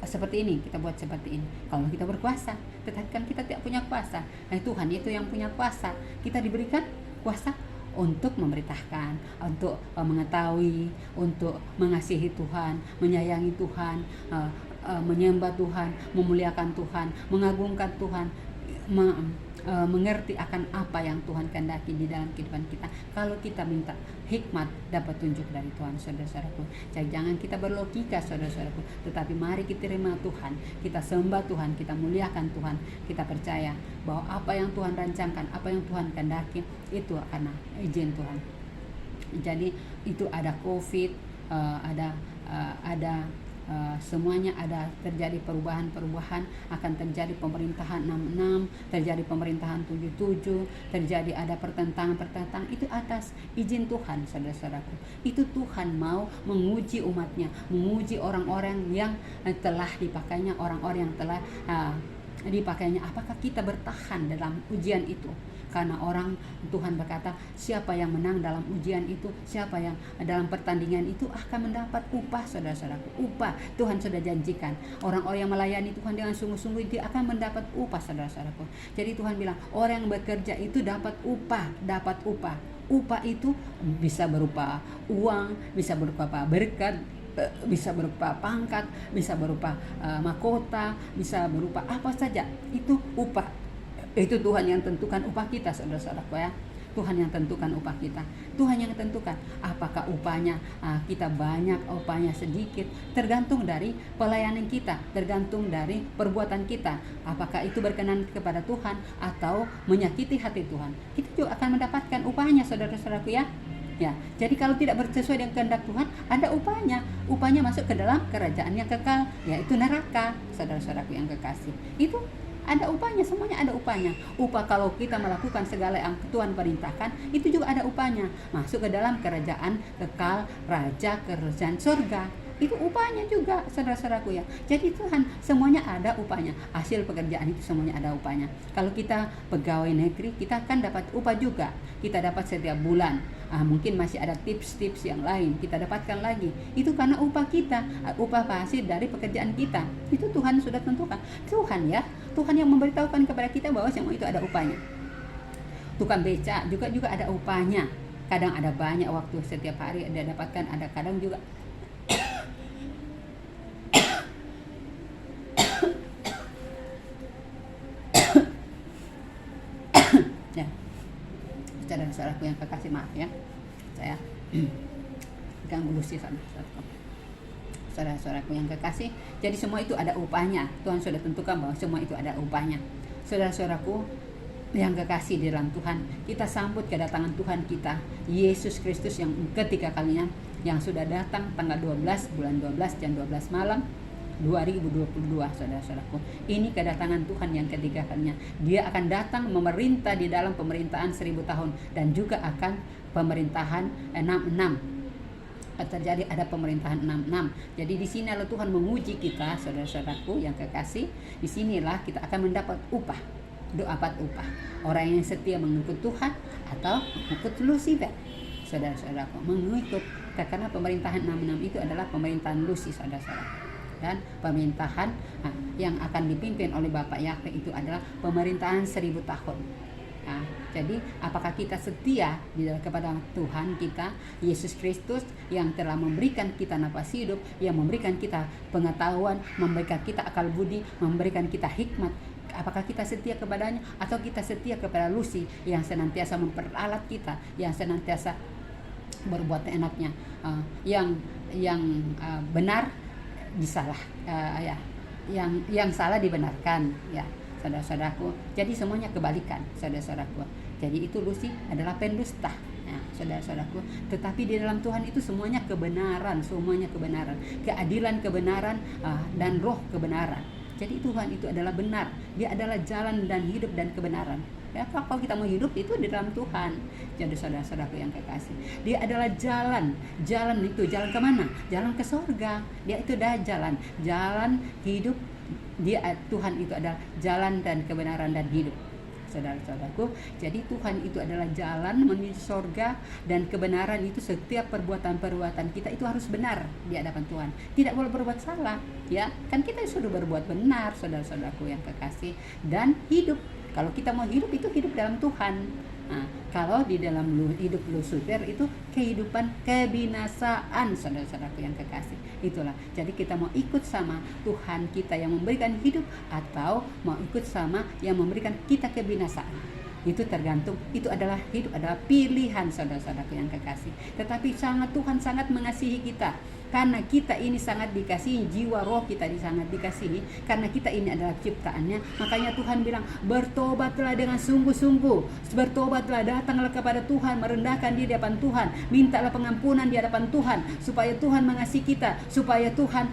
Speaker 1: seperti ini, kita buat seperti ini. Kalau kita berkuasa, tetapi kan kita tidak punya kuasa. Tuhan itu yang punya kuasa. Kita diberikan kuasa untuk memberitakan, untuk mengetahui, untuk mengasihi Tuhan, menyayangi Tuhan, menyembah Tuhan, memuliakan Tuhan, mengagungkan Tuhan, mengerti akan apa yang Tuhan kehendaki di dalam kehidupan kita. Kalau kita minta hikmat, dapat tunjuk dari Tuhan, saudara-saudaraku. Jadi jangan kita berlogika, saudara-saudaraku, tetapi mari kita terima Tuhan, kita sembah Tuhan, kita muliakan Tuhan, kita percaya bahwa apa yang Tuhan rancangkan, apa yang Tuhan kehendaki, itu karena izin Tuhan. Jadi itu ada COVID, semuanya ada terjadi perubahan, akan terjadi pemerintahan 66, terjadi pemerintahan 77, terjadi ada pertentangan, itu atas izin Tuhan, saudara-saudaraku. Itu Tuhan mau menguji umatnya, menguji orang-orang yang telah dipakainya, orang-orang yang telah dipakainya. Apakah kita bertahan dalam ujian itu? Karena Tuhan berkata, siapa yang menang dalam ujian itu, siapa yang dalam pertandingan itu akan mendapat upah, saudara-saudaraku. Upah Tuhan sudah janjikan. Orang-orang yang melayani Tuhan dengan sungguh-sungguh dia akan mendapat upah, saudara-saudaraku. Jadi Tuhan bilang, orang yang bekerja itu dapat upah. Upah itu bisa berupa uang, bisa berupa berkat, bisa berupa pangkat, bisa berupa mahkota, bisa berupa apa saja. Itu upah. Itu Tuhan yang tentukan upah kita, saudara-saudaraku ya. Tuhan yang tentukan upah kita. Tuhan yang tentukan apakah upahnya kita banyak, upahnya sedikit, tergantung dari pelayanan kita, tergantung dari perbuatan kita. Apakah itu berkenan kepada Tuhan atau menyakiti hati Tuhan. Kita juga akan mendapatkan upahnya, saudara-saudaraku ya. Ya, jadi kalau tidak sesuai dengan kehendak Tuhan, ada upahnya. Upahnya masuk ke dalam kerajaan yang kekal, yaitu neraka, saudara-saudaraku yang kekasih. Itu ada upahnya, semuanya ada upahnya. Upah kalau kita melakukan segala yang Tuhan perintahkan, itu juga ada upahnya. Masuk ke dalam kerajaan kekal, kerajaan surga. Itu upahnya juga, saudara-saudaraku ya. Jadi Tuhan semuanya ada upahnya. Hasil pekerjaan itu semuanya ada upahnya. Kalau kita pegawai negeri, kita akan dapat upah juga. Kita dapat setiap bulan. Mungkin masih ada tips-tips yang lain kita dapatkan lagi. Itu karena upah kita, upah hasil dari pekerjaan kita. Itu Tuhan sudah tentukan. Tuhan ya, Tuhan yang memberitahukan kepada kita bahwa semua itu ada upahnya. Tukang beca juga ada upahnya. Kadang ada banyak waktu setiap hari ada dapatkan, ada kadang juga Saudara-saudaraku yang kekasih, maaf ya, saya ganggu Lucy saudara-saudaraku yang kekasih. Jadi semua itu ada upahnya. Tuhan sudah tentukan bahwa semua itu ada upahnya. Saudara-saudaraku yang kekasih di dalam Tuhan, kita sambut kedatangan Tuhan kita, Yesus Kristus yang ketiga kalinya, yang sudah datang tanggal 12 bulan 12 jam 12 malam 2022. Saudara-saudaraku, ini kedatangan Tuhan yang ketiga kalinya. Dia akan datang memerintah di dalam pemerintahan 1000 tahun, dan juga akan pemerintahan 66. Terjadi ada pemerintahan 66. Jadi di sini lalu Tuhan menguji kita, saudara-saudaraku yang kekasih. Di sinilah kita akan mendapat upah. Dapat upah. Orang yang setia mengikut Tuhan atau mengikut Lucifer. Saudara-saudaraku, mengikut, karena pemerintahan 66 itu adalah pemerintahan Lucifer, saudara-saudara. Dan pemerintahan yang akan dipimpin oleh Bapak Yahweh itu adalah pemerintahan 1000 tahun. Nah, jadi apakah kita setia kepada Tuhan kita, Yesus Kristus, yang telah memberikan kita nafas hidup, yang memberikan kita pengetahuan, memberikan kita akal budi, memberikan kita hikmat? Apakah kita setia kepadanya, atau kita setia kepada Lucy yang senantiasa memperalat kita, yang senantiasa berbuat enaknya, yang benar disalah, yang salah dibenarkan, ya, saudara-saudaraku. Jadi semuanya kebalikan, saudara-saudaraku. Jadi itu Lucy adalah pendusta, ya, saudara-saudaraku. Tetapi di dalam Tuhan itu semuanya kebenaran, keadilan, kebenaran, dan roh kebenaran. Jadi Tuhan itu adalah benar, Dia adalah jalan dan hidup dan kebenaran. Ya, kalau kita mau hidup itu di dalam Tuhan. Jadi saudara-saudaraku yang kekasih, Dia adalah jalan. Jalan itu jalan kemana? Jalan ke surga. Dia itu dah jalan hidup. Dia, Tuhan itu adalah jalan dan kebenaran dan hidup, saudara-saudaraku. Jadi Tuhan itu adalah jalan menuju surga, dan kebenaran itu setiap perbuatan kita itu harus benar di hadapan Tuhan. Tidak boleh berbuat salah, ya. Kan kita sudah berbuat benar, saudara-saudaraku yang kekasih, dan hidup. Kalau kita mau hidup itu hidup dalam Tuhan. Nah, kalau di dalam hidup Lucifer itu kehidupan kebinasaan, saudara-saudaraku yang kekasih. Itulah. Jadi kita mau ikut sama Tuhan kita yang memberikan hidup, atau mau ikut sama yang memberikan kita kebinasaan. Itu tergantung. Itu adalah hidup, adalah pilihan, saudara-saudaraku yang kekasih. Tetapi Tuhan sangat mengasihi kita. Karena kita ini sangat dikasihi, jiwa roh kita sangat dikasihi, karena kita ini adalah ciptaannya. Makanya Tuhan bilang, bertobatlah dengan sungguh-sungguh. Bertobatlah, datanglah kepada Tuhan, merendahkan diri di hadapan Tuhan, mintalah pengampunan di hadapan Tuhan, supaya Tuhan mengasihi kita, supaya Tuhan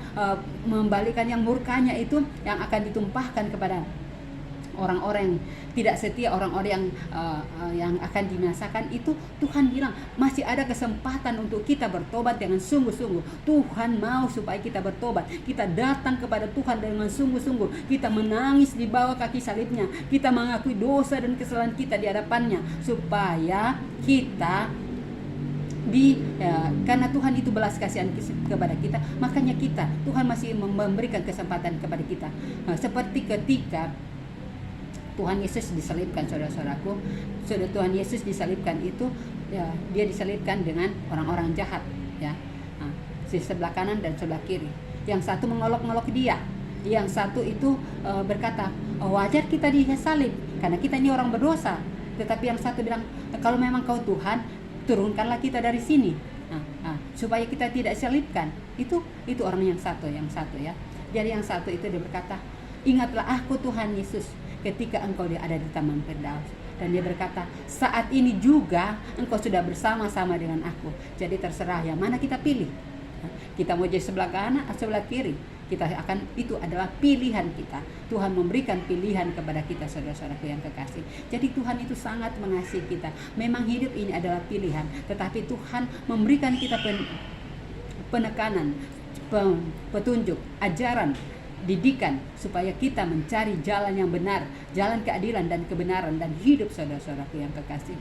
Speaker 1: membalikan yang murkanya itu yang akan ditumpahkan kepada orang-orang yang tidak setia, orang-orang yang akan dibinasakan itu. Tuhan bilang masih ada kesempatan untuk kita bertobat dengan sungguh-sungguh. Tuhan mau supaya kita bertobat. Kita datang kepada Tuhan dengan sungguh-sungguh. Kita menangis di bawah kaki salibnya. Kita mengakui dosa dan kesalahan kita di hadapannya, supaya kita karena Tuhan itu belas kasihan kepada kita, makanya Tuhan masih memberikan kesempatan kepada kita. Seperti ketika Tuhan Yesus disalibkan, saudara-saudaraku. Tuhan Yesus disalibkan itu, ya, Dia disalibkan dengan orang-orang jahat, ya, di sebelah kanan dan sebelah kiri. Yang satu mengolok-olok Dia, yang satu itu berkata, wajar kita disalib karena kita ini orang berdosa. Tetapi yang satu bilang, kalau memang Kau Tuhan, turunkanlah kita dari sini, supaya kita tidak disalibkan. Itu orang yang satu, ya. Jadi yang satu itu dia berkata, ingatlah aku Tuhan Yesus, ketika Engkau ada di Taman Firdaus. Dan Dia berkata, saat ini juga Engkau sudah bersama-sama dengan aku. Jadi terserah yang mana kita pilih. Kita mau jadi sebelah kanan atau sebelah kiri. Itu adalah pilihan kita. Tuhan memberikan pilihan kepada kita, saudara-saudaraku yang kekasih. Jadi Tuhan itu sangat mengasihi kita. Memang hidup ini adalah pilihan, tetapi Tuhan memberikan kita penekanan, petunjuk, ajaran, didikan, supaya kita mencari jalan yang benar, jalan keadilan dan kebenaran dan hidup, saudara-saudaraku yang kekasih.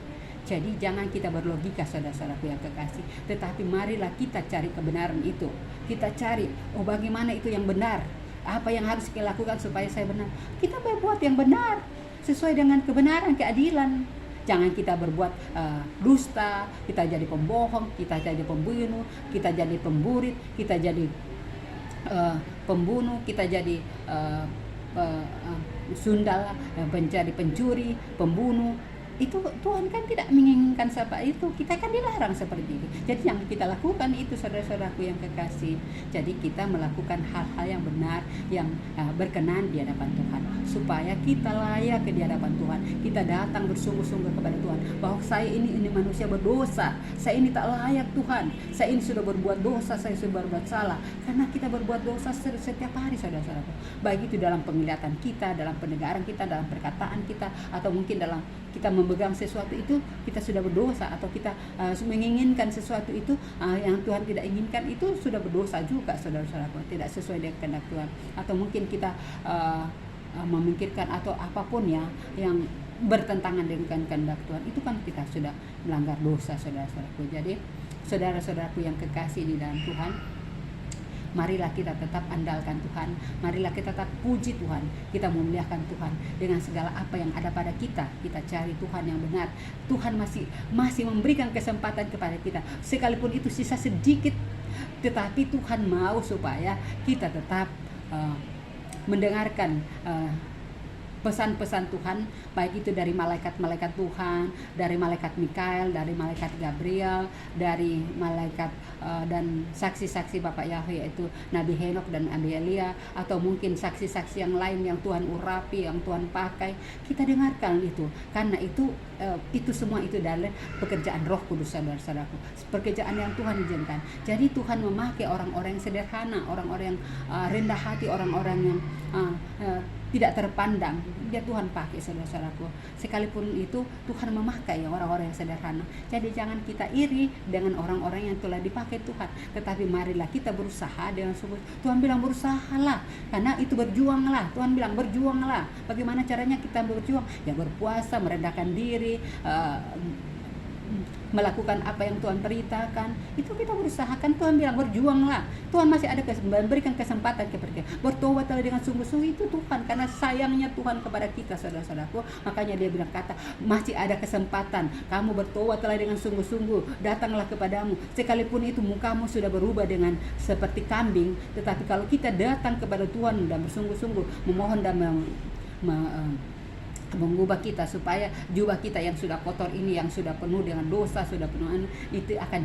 Speaker 1: Jadi jangan kita berlogika, saudara-saudaraku yang kekasih, tetapi marilah kita cari kebenaran itu. Kita cari, bagaimana itu yang benar, apa yang harus kita lakukan supaya saya benar. Kita berbuat yang benar sesuai dengan kebenaran, keadilan. Jangan kita berbuat dusta, kita jadi pembohong, kita jadi pembunuh, kita jadi pemburit, kita jadi pembunuh, kita jadi sundal, menjadi pencuri, pembunuh. Itu Tuhan kan tidak menginginkan seperti itu. Kita kan dilarang seperti itu. Jadi yang kita lakukan itu, saudara-saudaraku yang kekasih. Jadi kita melakukan hal-hal yang benar, yang berkenan di hadapan Tuhan, supaya kita layak di hadapan Tuhan. Kita datang bersungguh-sungguh kepada Tuhan, bahwa saya ini manusia berdosa, saya ini tak layak Tuhan, saya ini sudah berbuat dosa, saya sudah berbuat salah. Karena kita berbuat dosa setiap hari, saudara-saudaraku. Baik itu dalam penglihatan kita, dalam pendengaran kita, dalam perkataan kita, atau mungkin dalam kita memegang sesuatu itu kita sudah berdosa, atau kita menginginkan sesuatu itu yang Tuhan tidak inginkan, itu sudah berdosa juga, saudara-saudaraku, tidak sesuai dengan kehendak Tuhan. Atau mungkin kita memikirkan atau apapun ya yang bertentangan dengan kehendak Tuhan, itu kan kita sudah melanggar dosa, saudara-saudaraku. Jadi saudara-saudaraku yang kekasih di dalam Tuhan, marilah kita tetap andalkan Tuhan, marilah kita tetap puji Tuhan, kita memuliakan Tuhan dengan segala apa yang ada pada kita. Kita cari Tuhan yang benar. Tuhan masih memberikan kesempatan kepada kita, sekalipun itu sisa sedikit, tetapi Tuhan mau supaya kita tetap mendengarkan pesan-pesan Tuhan, baik itu dari malaikat-malaikat Tuhan, dari malaikat Mikael, dari malaikat Gabriel, dari malaikat dan saksi-saksi Bapak Yahweh, yaitu Nabi Henok dan Nabi Elia, atau mungkin saksi-saksi yang lain yang Tuhan urapi, yang Tuhan pakai. Kita dengarkan itu, karena itu semua itu dari pekerjaan Roh Kudus, saudara-saudaraku, pekerjaan yang Tuhan izinkan. Jadi Tuhan memakai orang-orang yang sederhana, orang-orang yang rendah hati, orang-orang yang tidak terpandang, dia Tuhan pakai, saudara-saudaraku. Sekalipun itu Tuhan memakai orang-orang yang sederhana. Jadi jangan kita iri dengan orang-orang yang telah dipakai Tuhan, tetapi marilah kita berusaha dengan sungguh. Tuhan bilang berusahalah, karena itu berjuanglah. Tuhan bilang berjuanglah. Bagaimana caranya kita berjuang? Ya berpuasa, merendahkan diri, melakukan apa yang Tuhan perintahkan. Itu kita berusahakan. Tuhan bilang berjuanglah. Tuhan masih ada memberikan kesempatan kepada kita. Bertobatlah dengan sungguh-sungguh, itu Tuhan, karena sayangnya Tuhan kepada kita, saudara-saudaraku. Makanya dia bilang kata, masih ada kesempatan. Kamu bertobatlah dengan sungguh-sungguh, datanglah kepadamu. Sekalipun itu mukamu sudah berubah dengan seperti kambing, tetapi kalau kita datang kepada Tuhan dan bersungguh-sungguh memohon dan mengubah kita, supaya jubah kita yang sudah kotor ini, yang sudah penuh dengan dosa, sudah penuh itu akan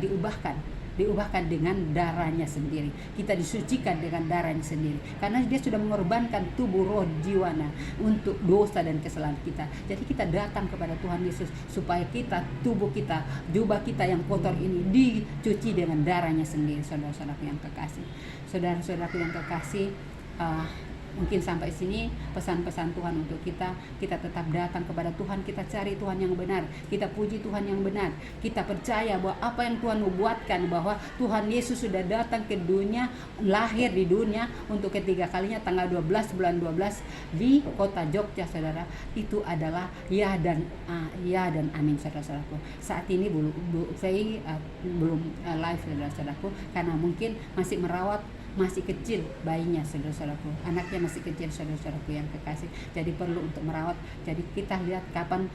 Speaker 1: diubahkan dengan darahnya sendiri. Kita disucikan dengan darahnya sendiri, karena dia sudah mengorbankan tubuh, roh, jiwana untuk dosa dan kesalahan kita. Jadi kita datang kepada Tuhan Yesus supaya kita, tubuh kita, jubah kita yang kotor ini dicuci dengan darahnya sendiri. Saudara-saudaraku yang kekasih, saudara-saudaraku yang kekasih, mungkin sampai sini pesan-pesan Tuhan untuk kita. Kita tetap datang kepada Tuhan, kita cari Tuhan yang benar, kita puji Tuhan yang benar, kita percaya bahwa apa yang Tuhan buatkan, bahwa Tuhan Yesus sudah datang ke dunia, lahir di dunia untuk ketiga kalinya tanggal 12 bulan 12 di kota Jogja, saudara. Itu adalah ya dan amin, saudara-saudaraku. Saat ini saya belum live, saudara-saudaraku, karena mungkin masih merawat, masih kecil bayinya, saudara-saudaraku, anaknya masih kecil, saudara-saudaraku yang kekasih. Jadi perlu untuk merawat. Jadi kita lihat kapan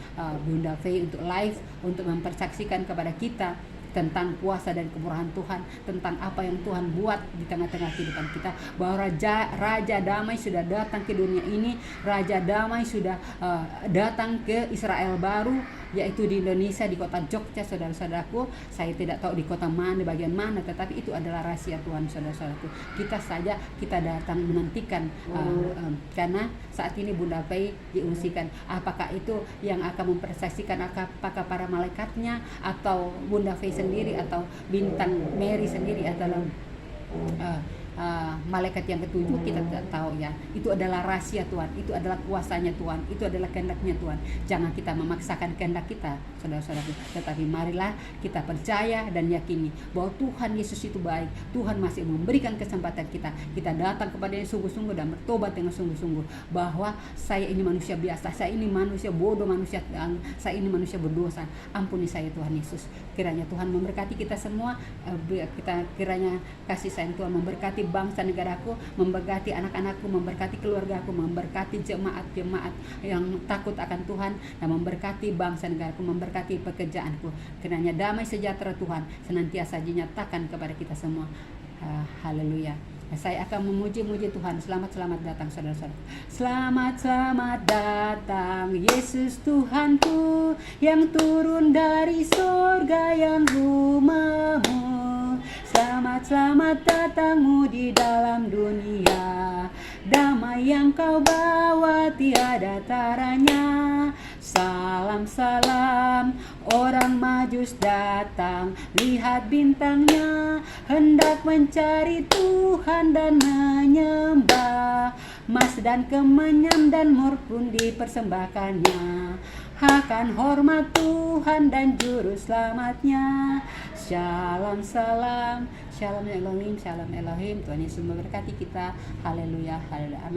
Speaker 1: Bunda Fei untuk live, untuk mempersaksikan kepada kita tentang kuasa dan kemurahan Tuhan, tentang apa yang Tuhan buat di tengah-tengah kehidupan kita, bahwa Raja Damai sudah datang ke dunia ini, Raja Damai sudah datang ke Israel baru, yaitu di Indonesia, di kota Jogja, saudara-saudaraku. Saya tidak tahu di kota mana, bagian mana, tetapi itu adalah rahasia Tuhan, saudara-saudaraku. Kita datang menantikan, karena saat ini Bunda Fei diungsikan. Apakah itu yang akan mempersaksikan, apakah para malaikatnya, atau Bunda Fei sendiri, atau bintang Mary sendiri, atau malaikat yang ketujuh, kita tidak tahu ya. Itu adalah rahasia Tuhan, itu adalah kuasanya Tuhan, itu adalah kehendaknya Tuhan. Jangan kita memaksakan kehendak kita, saudara-saudaraku, tetapi marilah kita percaya dan yakini bahwa Tuhan Yesus itu baik. Tuhan masih memberikan kesempatan kita datang kepadanya sungguh-sungguh dan bertobat dengan sungguh-sungguh, bahwa saya ini manusia biasa, saya ini manusia bodoh, saya ini manusia berdosa, ampuni saya Tuhan Yesus. Kiranya Tuhan memberkati kita semua, kiranya kasih sayang Tuhan memberkati bangsa negaraku, memberkati anak-anakku, memberkati keluargaku, memberkati jemaat-jemaat yang takut akan Tuhan, dan memberkati bangsa negaraku, memberkati pekerjaanku. Kiranya damai sejahtera Tuhan senantiasa dinyatakan kepada kita semua. Haleluya. Saya akan memuji-muji Tuhan. Selamat datang saudara-saudara. Selamat datang Yesus Tuhanku, yang turun dari sorga yang rumahmu. Selamat datangmu di dalam dunia. Damai yang kau bawa tiada taranya. Salam, orang Majus datang, lihat bintangnya, hendak mencari Tuhan dan menyembah. Mas dan kemenyan dan mur pun dipersembahkannya, akan hormat Tuhan dan juru selamatnya. Shalom Shalom Elohim, Shalom Elohim. Tuhan Yesus memberkati kita. Haleluya, haleluya, amin.